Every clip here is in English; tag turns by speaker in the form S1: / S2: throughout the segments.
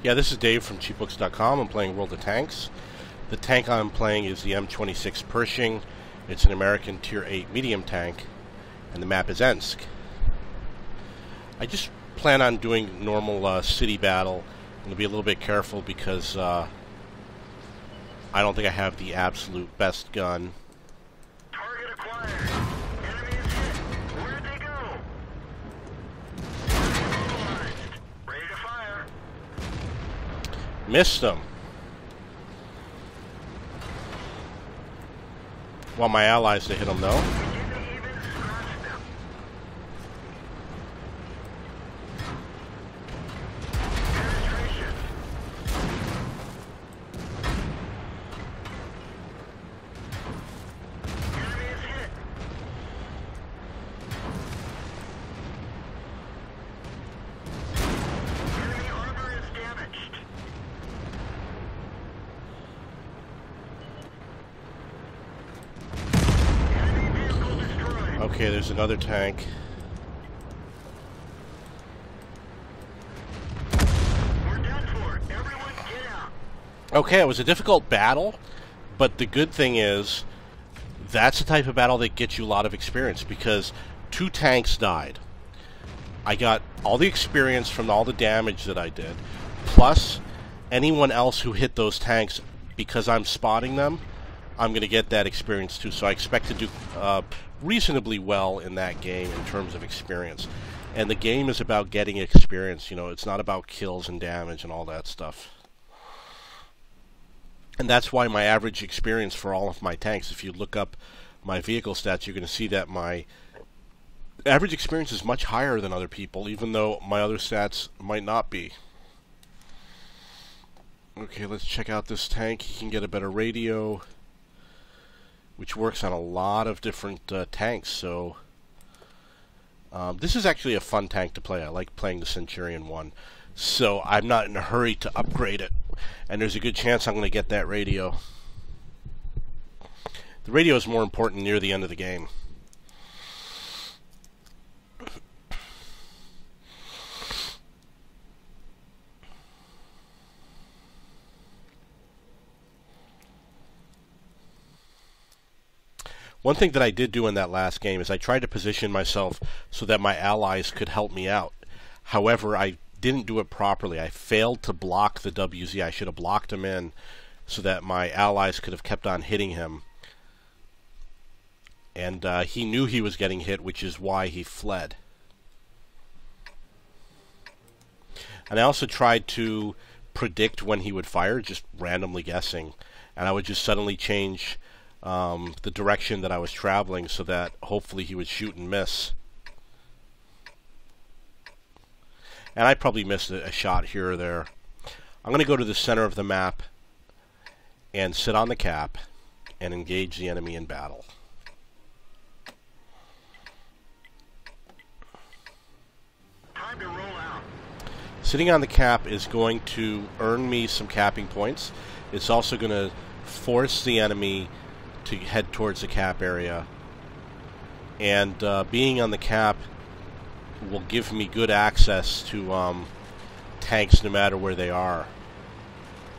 S1: Yeah, this is Dave from cheapbooks.com. I'm playing World of Tanks. The tank I'm playing is the M26 Pershing. It's an American Tier 8 medium tank, and the map is Ensk. I just plan on doing normal city battle. I'm going to be a little bit careful because I don't think I have the absolute best gun.
S2: Target acquired. Enemy is hit. Where'd they go? Ready to fire.
S1: Missed them. Want my allies to hit them, though.
S2: Didn't even scratch them. Penetration. Enemy is hit. Enemy armor is damaged. Enemy vehicle destroyed.
S1: Okay, there's another tank.
S2: We're done for. Everyone get out.
S1: Okay, it was a difficult battle, but the good thing is that's the type of battle that gets you a lot of experience because 2 tanks died. I got all the experience from all the damage that I did, plus anyone else who hit those tanks, because I'm spotting them, I'm going to get that experience too. So I expect to do reasonably well in that game in terms of experience. And the game is about getting experience, you know, it's not about kills and damage and all that stuff. And that's why my average experience for all of my tanks, if you look up my vehicle stats, you're going to see that my average experience is much higher than other people, even though my other stats might not be. Okay, let's check out this tank. He can get a better radio, which works on a lot of different tanks. So this is actually a fun tank to play. I like playing the Centurion 1. So I'm not in a hurry to upgrade it. And there's a good chance I'm going to get that radio. The radio is more important near the end of the game. One thing that I did do in that last game is I tried to position myself so that my allies could help me out. However, I didn't do it properly. I failed to block the WZ. I should have blocked him in so that my allies could have kept on hitting him. And he knew he was getting hit, which is why he fled. And I also tried to predict when he would fire, just randomly guessing. And I would just suddenly change the direction that I was traveling so that hopefully he would shoot and miss. And I probably missed a shot here or there. I'm going to go to the center of the map and sit on the cap and engage the enemy in battle.
S2: Time to roll out.
S1: Sitting on the cap is going to earn me some capping points. It's also going to force the enemy to head towards the cap area. And being on the cap will give me good access to tanks no matter where they are.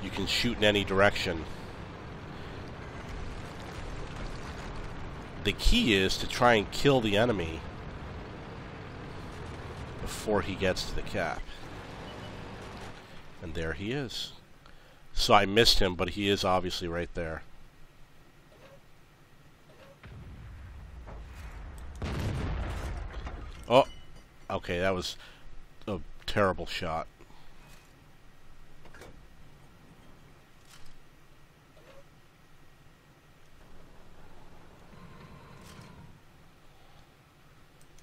S1: You can shoot in any direction. The key is to try and kill the enemy before he gets to the cap. And there he is. So I missed him, but he is obviously right there. Oh, okay, that was a terrible shot.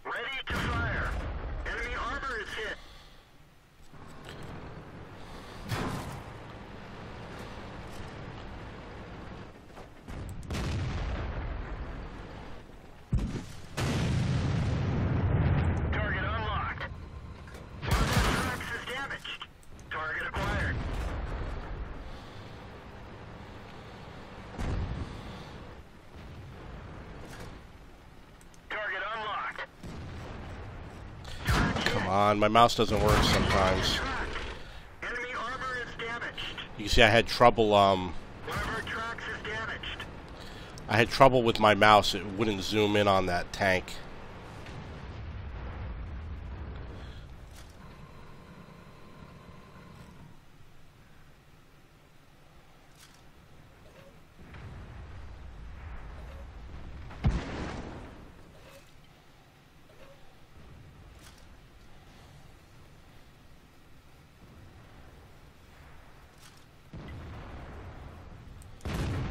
S2: Ready to fire. Enemy armor is hit. Target unlocked. One of the tracks is damaged. Target acquired. Target unlocked.
S1: Come on, my mouse doesn't work sometimes.
S2: Enemy armor
S1: You can see I had trouble.
S2: One of our tracks is damaged.
S1: I had trouble with my mouse. It wouldn't zoom in on that tank.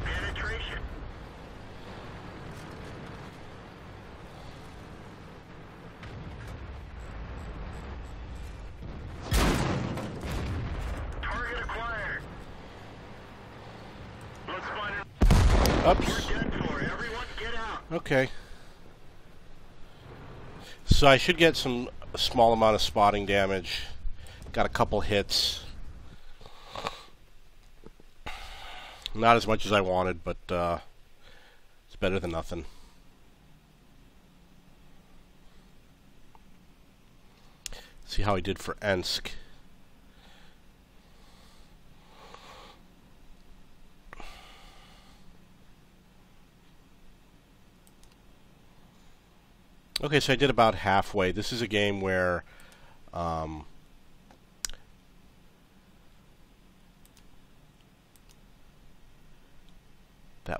S2: Penetration. Target acquired. Let's find it.
S1: Oops.
S2: We're dead for. Everyone get out.
S1: Okay. So I should get some small amount of spotting damage. Got a couple hits. Not as much as I wanted, but it's better than nothing. See how he did for Ensk. Okay, so I did about halfway. This is a game where that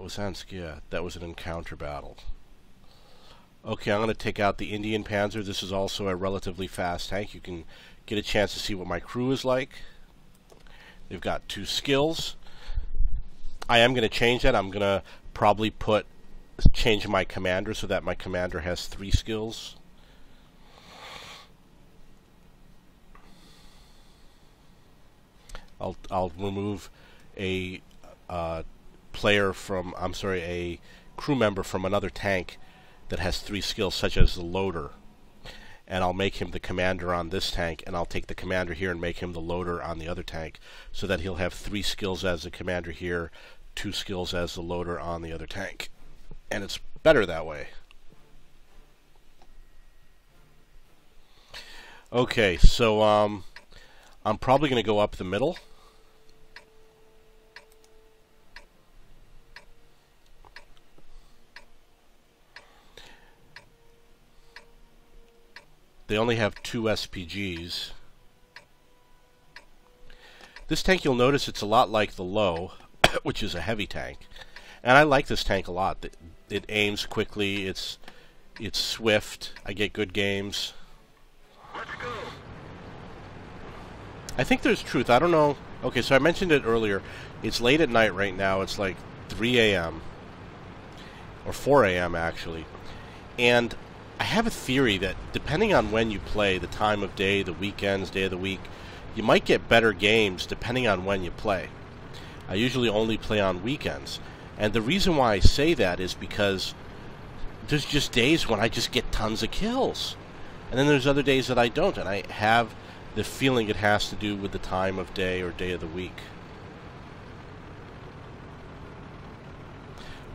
S1: was Ensk, yeah. That was an encounter battle. Okay, I'm going to take out the Indian Panzer. This is also a relatively fast tank. You can get a chance to see what my crew is like. They've got 2 skills. I am going to change that. I'm going to probably change my commander so that my commander has 3 skills. I'll remove a a crew member from another tank that has 3 skills, such as the loader, and I'll make him the commander on this tank, and I'll take the commander here and make him the loader on the other tank, so that he'll have 3 skills as the commander here, 2 skills as the loader on the other tank. And it's better that way. Okay, so I'm probably going to go up the middle. They only have 2 SPGs. This tank, you'll notice it's a lot like the Low, which is a heavy tank. And I like this tank a lot. It aims quickly, it's swift, I get good games.
S2: Let's go.
S1: I think there's truth. I don't know. Okay, so I mentioned it earlier. It's late at night right now. It's like 3 a.m. or 4 a.m. actually. And I have a theory that depending on when you play, the time of day, the weekends, day of the week, you might get better games depending on when you play. I usually only play on weekends. And the reason why I say that is because there's just days when I just get tons of kills. And then there's other days that I don't. And I have the feeling it has to do with the time of day or day of the week.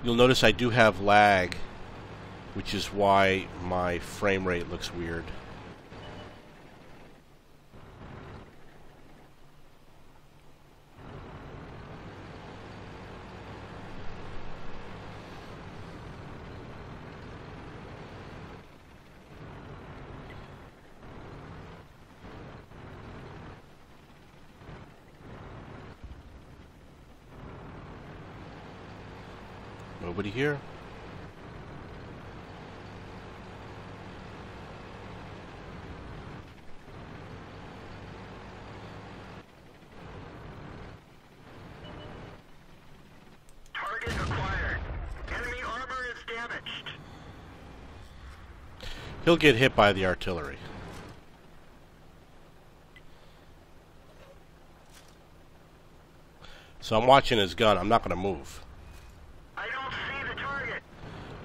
S1: You'll notice I do have lag, which is why my frame rate looks weird. Nobody here?
S2: Target acquired. Enemy armor is damaged.
S1: He'll get hit by the artillery. So I'm watching his gun. I'm not going to move.
S2: I don't see the target.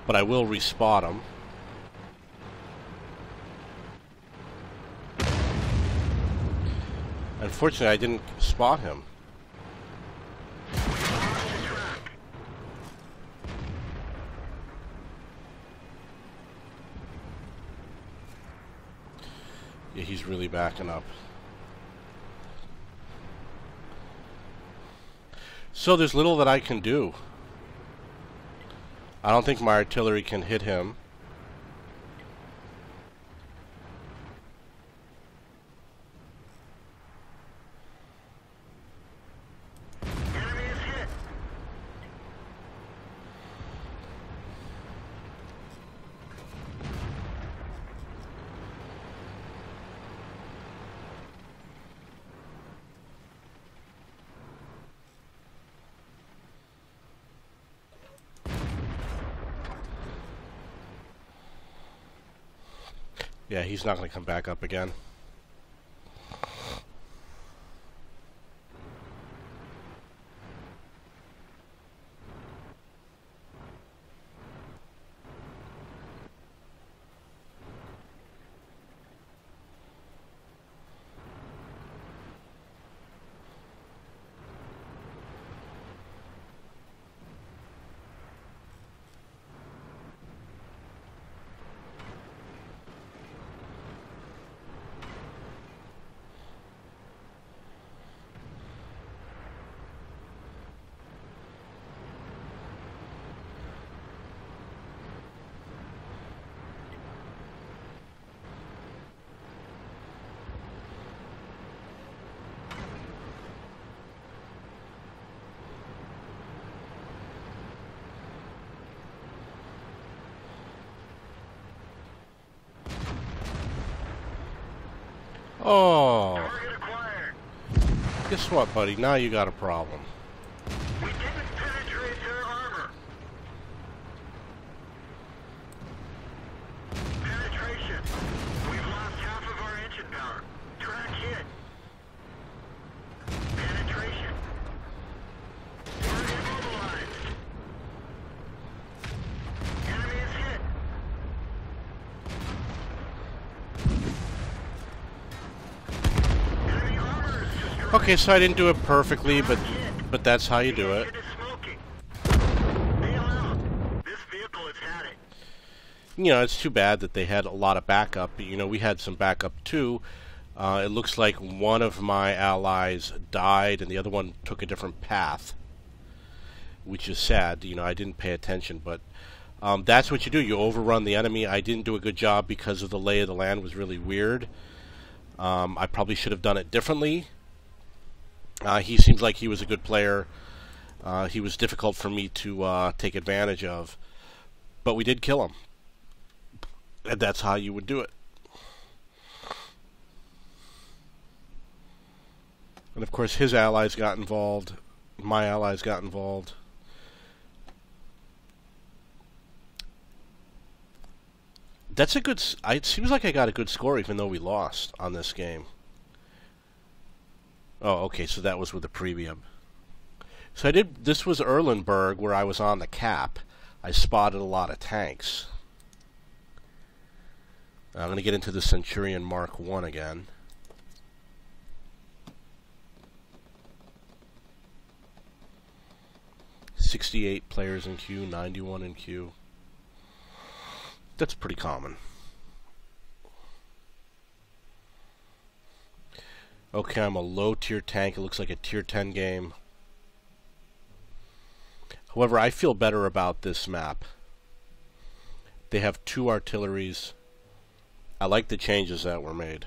S1: But I will respot him. Unfortunately, I didn't spot him.
S2: We lost the track.
S1: Yeah, he's really backing up. So there's little that I can do. I don't think my artillery can hit him.
S2: Enemy is hit.
S1: Yeah, he's not going to come back up again. Oh,
S2: Target acquired.
S1: guess what, buddy? Now you got a problem.
S2: We didn't penetrate their armor. Penetration. We've lost half of our engine power. Track hit. Penetration. We're immobilized. Enemy is hit. Enemy armor is destroyed.
S1: Okay, so I didn't do it perfectly, but that's how you do it.
S2: Engine is smoking. Bail out. This vehicle has had it.
S1: You know, it's too bad that they had a lot of backup. You know, we had some backup too. It looks like one of my allies died and the other one took a different path, which is sad. You know, I didn't pay attention, but that's what you do. You overrun the enemy. I didn't do a good job because of the lay of the land was really weird. I probably should have done it differently. He seems like he was a good player. He was difficult for me to take advantage of, but we did kill him. And that's how you would do it. And of course his allies got involved. My allies got involved. That's a good... it seems like I got a good score even though we lost on this game. Oh, okay, so that was with the premium. So I did... This was Erlenberg where I was on the cap. I spotted a lot of tanks. I'm going to get into the Centurion Mark 1 again. $68 players in queue, 91 in queue. That's pretty common. Okay, I'm a low tier tank. It looks like a tier 10 game. However, I feel better about this map. They have 2 artilleries. I like the changes that were made.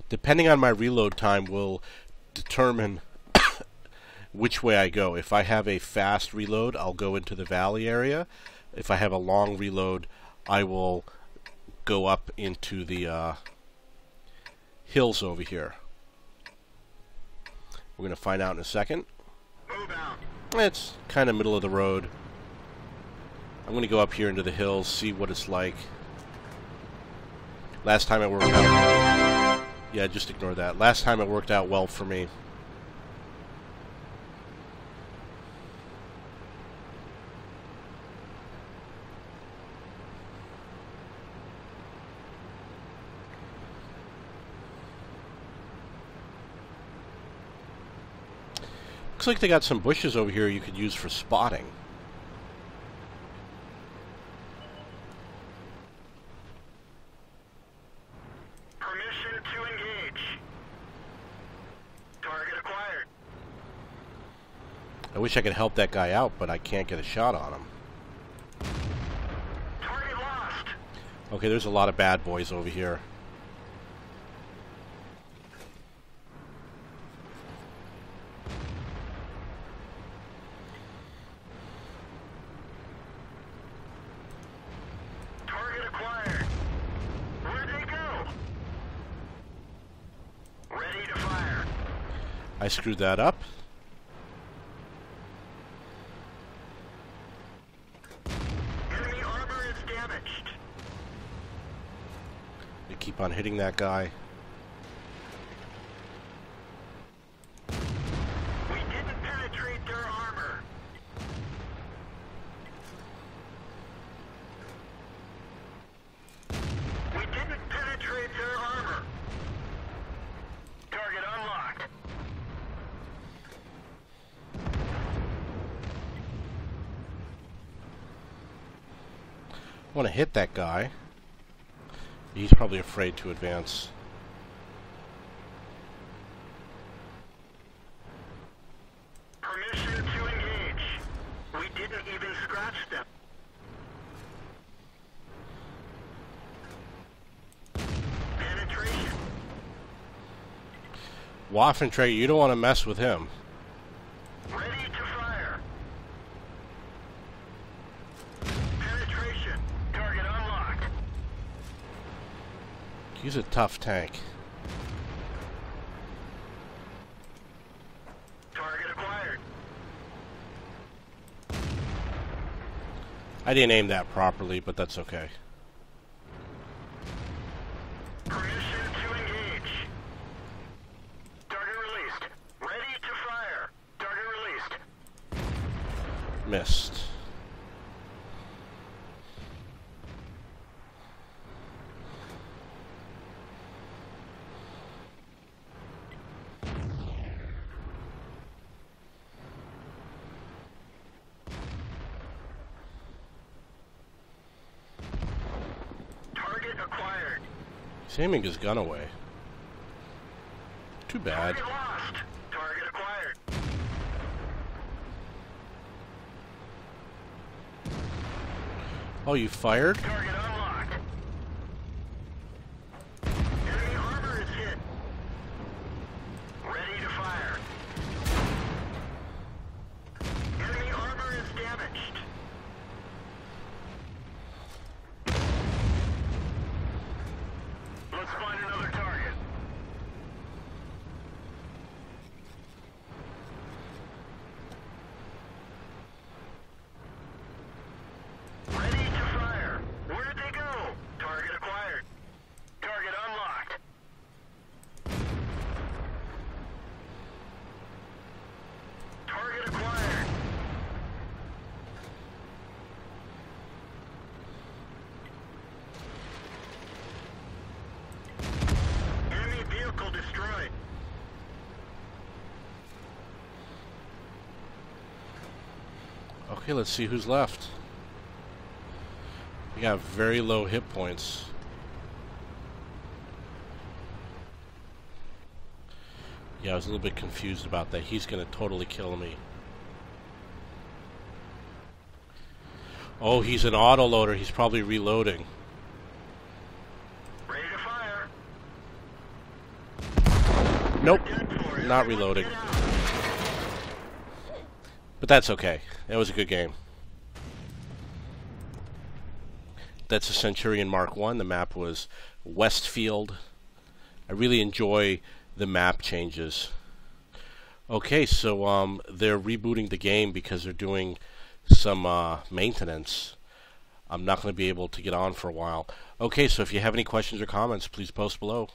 S1: Depending on my reload time will determine which way I go. If I have a fast reload, I'll go into the valley area. If I have a long reload, I will go up into the hills over here. We're going to find out in a second.
S2: Move out.
S1: It's kind of middle of the road. I'm going to go up here into the hills, see what it's like. Last time it worked out... Yeah, just ignore that. Last time it worked out well for me. Looks like they got some bushes over here you could use for spotting. I wish I could help that guy out, but I can't get a shot on him.
S2: Target lost.
S1: Okay, there's a lot of bad boys over here.
S2: Target acquired. Where'd they go? Ready to fire.
S1: I screwed that up.
S2: Enemy armor is damaged.
S1: I keep on hitting that guy.
S2: We didn't penetrate their armor. We didn't penetrate their armor. Target unlocked.
S1: I want to hit that guy. He's probably afraid to advance.
S2: Permission to engage. We didn't even scratch them. Penetration.
S1: Waffen Trey, you don't want to mess with him.
S2: Ready to fire. Penetration. Target unlocked.
S1: He's a tough tank.
S2: Target acquired.
S1: I didn't aim that properly, but that's okay.
S2: Permission to engage. Target released. Ready to fire. Target released.
S1: Missed.
S2: Target acquired.
S1: He's aiming his gun away. Too bad.
S2: Target lost. Target acquired.
S1: Oh, you fired?
S2: Target unlocked. Enemy armor is hit. Ready to fire. Enemy armor is damaged. Let's find another target. Ready to fire. Where'd they go? Target acquired. Target unlocked. Target acquired. Enemy vehicle destroyed.
S1: Okay, let's see who's left. We got very low hit points. Yeah, I was a little bit confused about that. He's gonna totally kill me. Oh, he's an autoloader. He's probably reloading.
S2: Ready to fire.
S1: Nope,
S2: Dead for it.
S1: not
S2: Everyone
S1: reloading.
S2: get out.
S1: But that's okay. That was a good game. That's a Centurion Mark 1. The map was Westfield. I really enjoy the map changes. Okay, so they're rebooting the game because they're doing some maintenance. I'm not going to be able to get on for a while. Okay, so if you have any questions or comments, please post below.